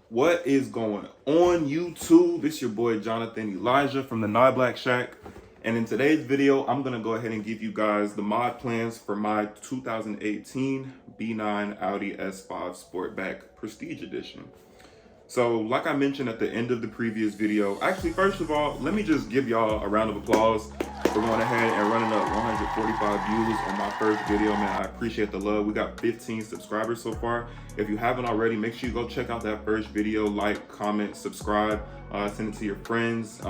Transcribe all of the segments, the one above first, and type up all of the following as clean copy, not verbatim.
What is going on, YouTube? It's your boy Jonathan Elijah from the Nye Black Shack, and in today's video I'm gonna go ahead and give you guys the mod plans for my 2018 B9 Audi S5 Sportback Prestige Edition. So like I mentioned at the end of the previous video, actually first of all, let me just give y'all a round of applause for going ahead and running up 145 views on my first video, man. I appreciate the love. We got 15 subscribers so far. If you haven't already, make sure you go check out that first video, like, comment, subscribe, send it to your friends.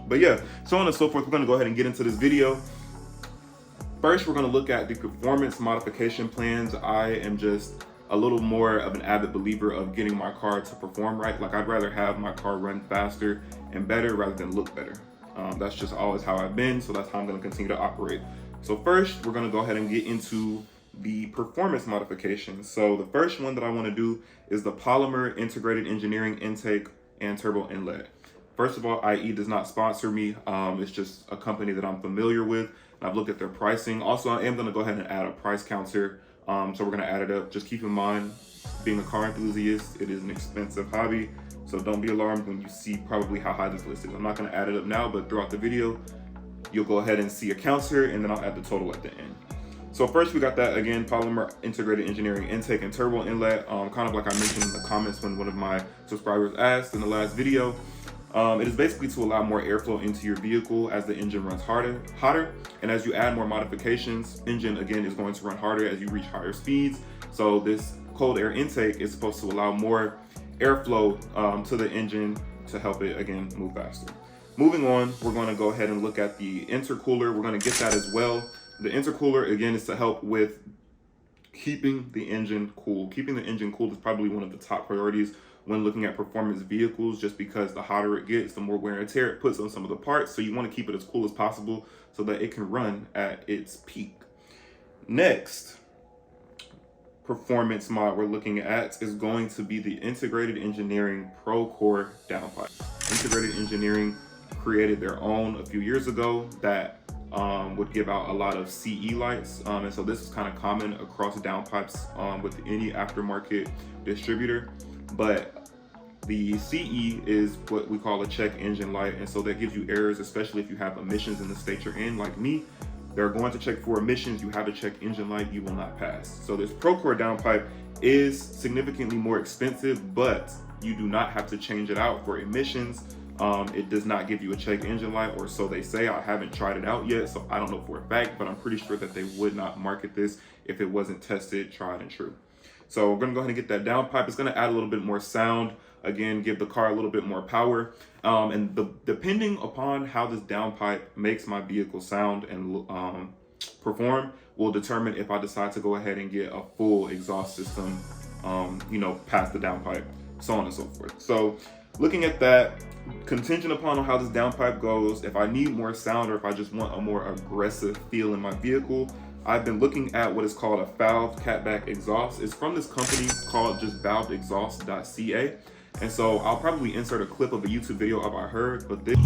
But yeah, so on and so forth. We're gonna go ahead and get into this video. First, we're gonna look at the performance modification plans. I am just a little more of an avid believer of getting my car to perform right. Like, I'd rather have my car run faster and better rather than look better. That's just always how I've been, so that's how I'm gonna continue to operate. So first, we're gonna go ahead and get into the performance modifications. So the first one that I wanna do is the polymer integrated engineering intake and turbo inlet. First of all, IE does not sponsor me. It's just a company that I'm familiar with. I've looked at their pricing. Also, I am gonna go ahead and add a price counter. So we're gonna add it up. Just keep in mind, being a car enthusiast, it is an expensive hobby. So don't be alarmed when you see probably how high this list is. I'm not gonna add it up now, but throughout the video, you'll go ahead and see a counter and then I'll add the total at the end. So first we got that, again, polymer integrated engineering intake and turbo inlet. Kind of like I mentioned in the comments when one of my subscribers asked in the last video. It is basically to allow more airflow into your vehicle as the engine runs hotter. And as you add more modifications, engine again is going to run harder as you reach higher speeds. So this cold air intake is supposed to allow more airflow to the engine to help it again move faster. Moving on, we're going to go ahead and look at the intercooler. We're going to get that as well. The intercooler again is to help with keeping the engine cool. Keeping the engine cool is probably one of the top priorities when looking at performance vehicles, just because the hotter it gets, the more wear and tear it puts on some of the parts. So you want to keep it as cool as possible so that it can run at its peak. Next performance mod we're looking at is going to be the Integrated Engineering Pro Core downpipe. Integrated Engineering created their own a few years ago that would give out a lot of CE lights, and so this is kind of common across downpipes with any aftermarket distributor. But the CE is what we call a check engine light, and so that gives you errors, especially if you have emissions in the state you're in, like me. They're going to check for emissions. You have a check engine light, you will not pass. So this Procore downpipe is significantly more expensive, but you do not have to change it out for emissions. It does not give you a check engine light, or so they say. I haven't tried it out yet, so I don't know for a fact, but I'm pretty sure that they would not market this if it wasn't tested, tried, and true. So we're gonna go ahead and get that downpipe. It's gonna add a little bit more sound, again, give the car a little bit more power. Depending upon how this downpipe makes my vehicle sound and perform will determine if I decide to go ahead and get a full exhaust system, past the downpipe, so on and so forth. So looking at that, contingent upon how this downpipe goes, if I need more sound or if I just want a more aggressive feel in my vehicle, I've been looking at what is called a valve catback exhaust. It's from this company called just valvedexhaust.ca. And so I'll probably insert a clip of a YouTube video of I heard, but this,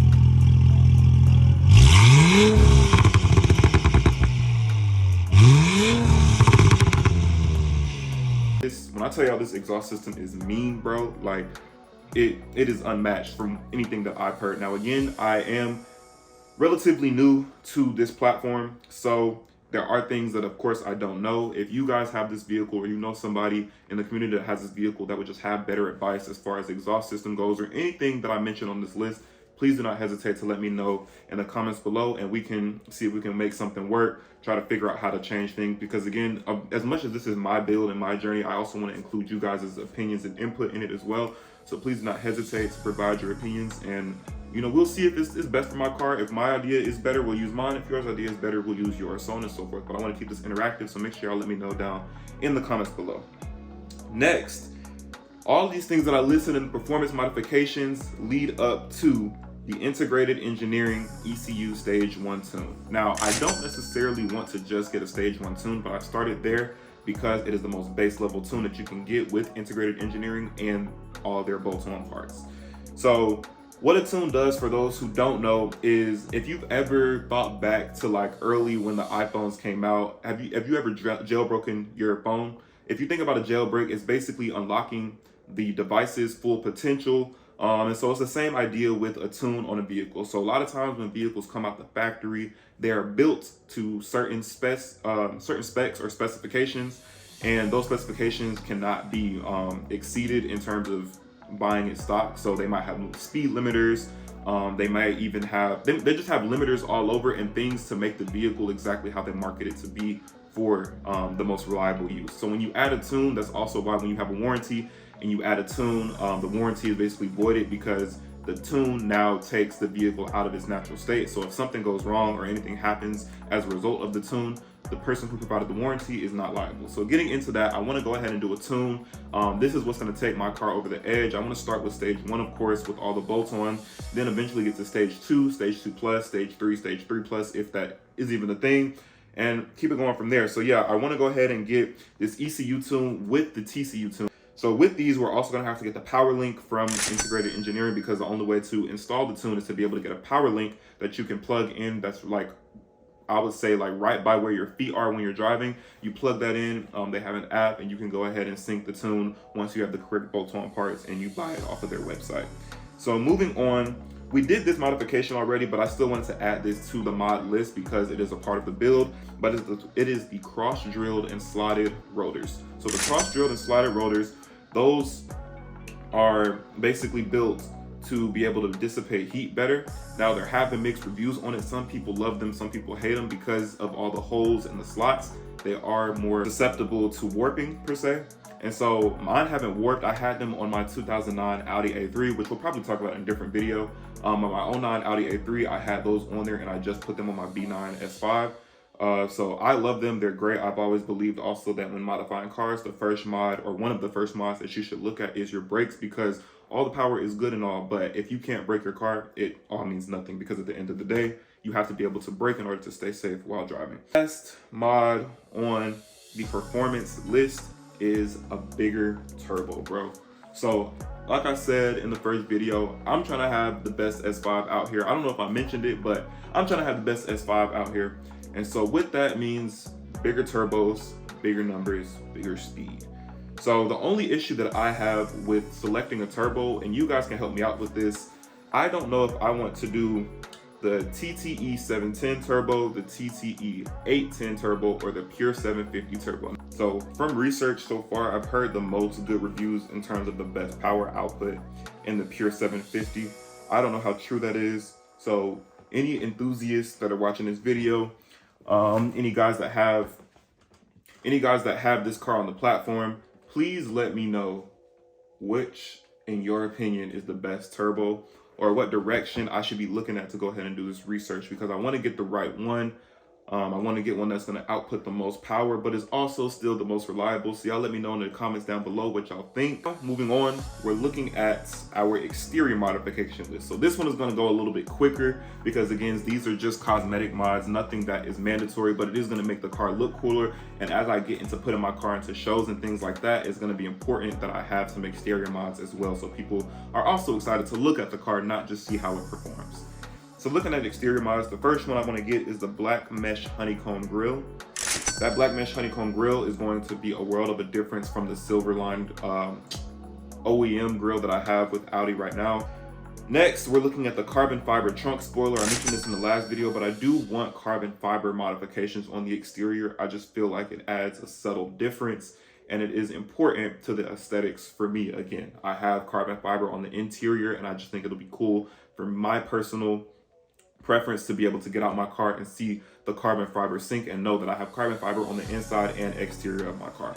when I tell y'all this exhaust system is mean, bro, like it is unmatched from anything that I've heard. Now, again, I am relatively new to this platform, so there are things that, of course, I don't know. If you guys have this vehicle or you know somebody in the community that has this vehicle that would just have better advice as far as exhaust system goes or anything that I mentioned on this list, please do not hesitate to let me know in the comments below, and we can see if we can make something work, try to figure out how to change things. Because again, as much as this is my build and my journey, I also want to include you guys' opinions and input in it as well. So please do not hesitate to provide your opinions, and we'll see if this is best for my car. If my idea is better, we'll use mine. If yours idea is better, we'll use yours, so on and so forth. But I want to keep this interactive, so make sure y'all let me know down in the comments below. Next, all these things that I listed in the performance modifications lead up to the Integrated Engineering ECU Stage 1 tune. Now, I don't necessarily want to just get a Stage 1 tune, but I started there because it is the most base level tune that you can get with Integrated Engineering and all their bolt-on parts. So what a tune does, for those who don't know, is if you've ever thought back to like early when the iPhones came out, have you ever jailbroken your phone? If you think about a jailbreak, it's basically unlocking the device's full potential. And so it's the same idea with a tune on a vehicle. So a lot of times when vehicles come out the factory, they are built to certain specs or specifications, and those specifications cannot be exceeded in terms of buying it stock. So they might have speed limiters. They might even have, they just have limiters all over and things to make the vehicle exactly how they market it to be for the most reliable use. So when you add a tune, that's also why when you have a warranty and you add a tune, the warranty is basically voided because the tune now takes the vehicle out of its natural state. So if something goes wrong or anything happens as a result of the tune, the person who provided the warranty is not liable. So getting into that, I want to go ahead and do a tune. This is what's going to take my car over the edge. I'm going to start with stage 1, of course, with all the bolts on, then eventually get to stage 2, stage 2 plus, stage 3 plus, if that is even a thing, and keep it going from there. So yeah, I want to go ahead and get this ECU tune with the TCU tune. So with these, we're also going to have to get the power link from Integrated Engineering, because the only way to install the tune is to be able to get a power link that you can plug in. That's like, I would say, like right by where your feet are when you're driving. You plug that in. They have an app, and you can go ahead and sync the tune once you have the correct bolt-on parts and you buy it off of their website. So moving on, we did this modification already, but I still wanted to add this to the mod list because it is a part of the build. But it is the cross-drilled and slotted rotors. So the cross-drilled and slotted rotors, those are basically built to be able to dissipate heat better. Now, there have been mixed reviews on it. Some people love them, some people hate them because of all the holes in the slots. They are more susceptible to warping per se. And so mine haven't warped. I had them on my 2009 Audi A3, which we'll probably talk about in a different video. On my 09 Audi A3, I had those on there, and I just put them on my B9 S5. So I love them. They're great. I've always believed also that when modifying cars, the first mod, or one of the first mods that you should look at, is your brakes, because all the power is good and all, but if you can't brake your car, it all means nothing, because at the end of the day, you have to be able to brake in order to stay safe while driving. Last mod on the performance list is a bigger turbo, bro. So like I said in the first video, I'm trying to have the best S5 out here. I don't know if I mentioned it, but I'm trying to have the best S5 out here. And so with that means bigger turbos, bigger numbers, bigger speed. So the only issue that I have with selecting a turbo, and you guys can help me out with this, I don't know if I want to do the TTE 710 turbo, the TTE 810 turbo, or the Pure 750 turbo. So from research so far, I've heard the most good reviews in terms of the best power output in the Pure 750. I don't know how true that is. So any enthusiasts that are watching this video, any guys that have this car on the platform, please let me know which, in your opinion, is the best turbo, or what direction I should be looking at to go ahead and do this research, because I want to get the right one. I want to get one that's going to output the most power, but is also still the most reliable. So y'all let me know in the comments down below what y'all think. Moving on, we're looking at our exterior modification list. So this one is going to go a little bit quicker because, again, these are just cosmetic mods, nothing that is mandatory, but it is going to make the car look cooler. And as I get into putting my car into shows and things like that, it's going to be important that I have some exterior mods as well, so people are also excited to look at the car, not just see how it performs. So looking at exterior mods, the first one I want to get is the black mesh honeycomb grille. That black mesh honeycomb grille is going to be a world of a difference from the silver lined OEM grille that I have with Audi right now. Next, we're looking at the carbon fiber trunk spoiler. I mentioned this in the last video, but I do want carbon fiber modifications on the exterior. I just feel like it adds a subtle difference, and it is important to the aesthetics for me. Again, I have carbon fiber on the interior, and I just think it'll be cool for my personal preference to be able to get out my car and see the carbon fiber sink and know that I have carbon fiber on the inside and exterior of my car.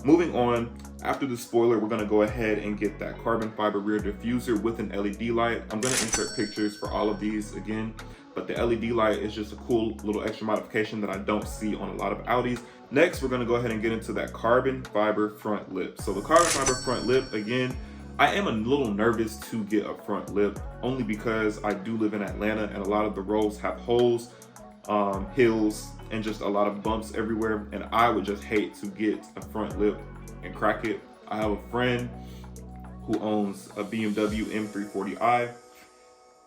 Moving on, after the spoiler, we're going to go ahead and get that carbon fiber rear diffuser with an LED light. I'm going to insert pictures for all of these again, but the LED light is just a cool little extra modification that I don't see on a lot of Audis. Next, we're going to go ahead and get into that carbon fiber front lip. So the carbon fiber front lip, again, I am a little nervous to get a front lip, only because I do live in Atlanta and a lot of the roads have holes, hills, and just a lot of bumps everywhere, and I would just hate to get a front lip and crack it. I have a friend who owns a BMW M340i.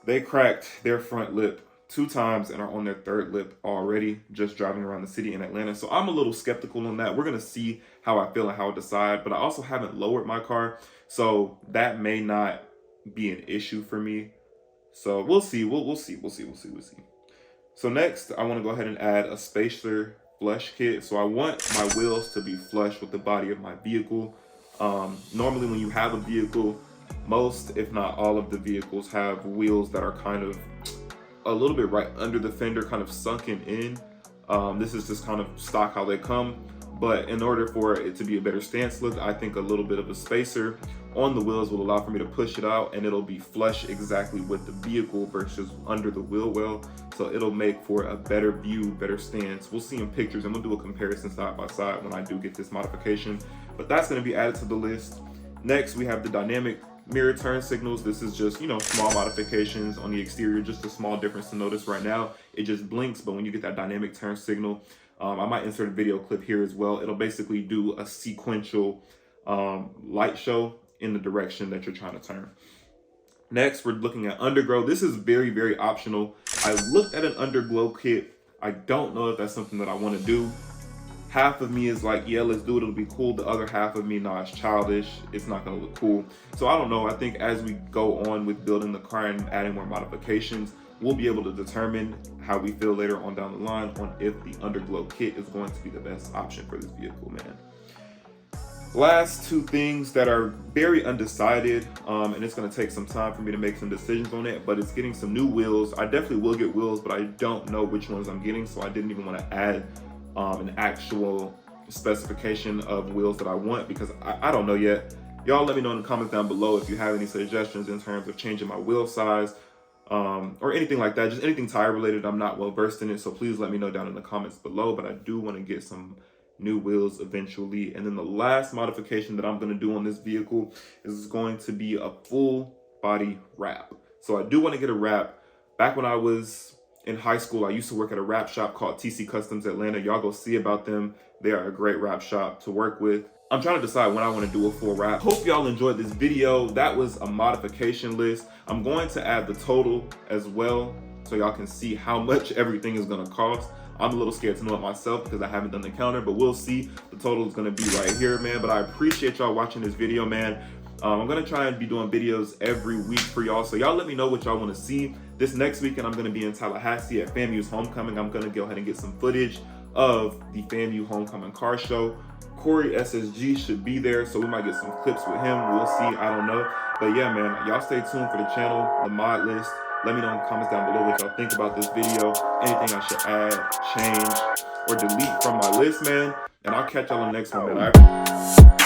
They cracked their front lip 2 times and are on their 3rd lip already, just driving around the city in Atlanta. So I'm a little skeptical on that. We're gonna see how I feel and how I decide, but I also haven't lowered my car, so that may not be an issue for me. So we'll see. We'll see. So next, I want to go ahead and add a spacer flush kit. So I want my wheels to be flush with the body of my vehicle. Normally when you have a vehicle, most, if not all of the vehicles have wheels that are kind of a little bit right under the fender, kind of sunken in. This is just kind of stock how they come. But in order for it to be a better stance look, I think a little bit of a spacer on the wheels will allow for me to push it out, and it'll be flush exactly with the vehicle versus under the wheel well. So it'll make for a better view, better stance. We'll see in pictures, and we'll do a comparison side by side when I do get this modification. But that's going to be added to the list. Next, we have the dynamic mirror turn signals. This is just, small modifications on the exterior, just a small difference to notice. Right now it just blinks, but when you get that dynamic turn signal, I might insert a video clip here as well. It'll basically do a sequential light show in the direction that you're trying to turn. Next, we're looking at underglow. This is very, very optional. I looked at an underglow kit. I don't know if that's something that I want to do. Half of me is like, yeah, let's do it, it'll be cool. The other half of me, nah, it's childish, it's not gonna look cool. So I don't know. I think as we go on with building the car and adding more modifications, we'll be able to determine how we feel later on down the line on if the underglow kit is going to be the best option for this vehicle, man. Last 2 things that are very undecided, and it's going to take some time for me to make some decisions on it, but it's getting some new wheels. I definitely will get wheels, but I don't know which ones I'm getting, so I didn't even want to add an actual specification of wheels that I want, because I don't know yet. Y'all let me know in the comments down below if you have any suggestions in terms of changing my wheel size, or anything like that, just anything tire related. I'm not well versed in it, so please let me know down in the comments below, but I do want to get some new wheels eventually. And then the last modification that I'm going to do on this vehicle is going to be a full body wrap. So I do want to get a wrap. Back when I was in high school, I used to work at a wrap shop called TC Customs Atlanta. Y'all go see about them. They are a great wrap shop to work with. I'm trying to decide when I want to do a full wrap. Hope y'all enjoyed this video. That was a modification list. I'm going to add the total as well, so y'all can see how much everything is going to cost. I'm a little scared to know it myself because I haven't done the counter, but we'll see. The total is going to be right here, man. But I appreciate y'all watching this video, man. I'm going to try and be doing videos every week for y'all, so y'all let me know what y'all want to see. This next weekend, I'm going to be in Tallahassee at FAMU's Homecoming. I'm going to go ahead and get some footage of the FAMU Homecoming car show. Corey SSG should be there, so we might get some clips with him. We'll see. I don't know. But yeah, man, y'all stay tuned for the channel, the mod list. Let me know in the comments down below what y'all think about this video, anything I should add, change, or delete from my list, man. And I'll catch y'all on the next one, man. All right?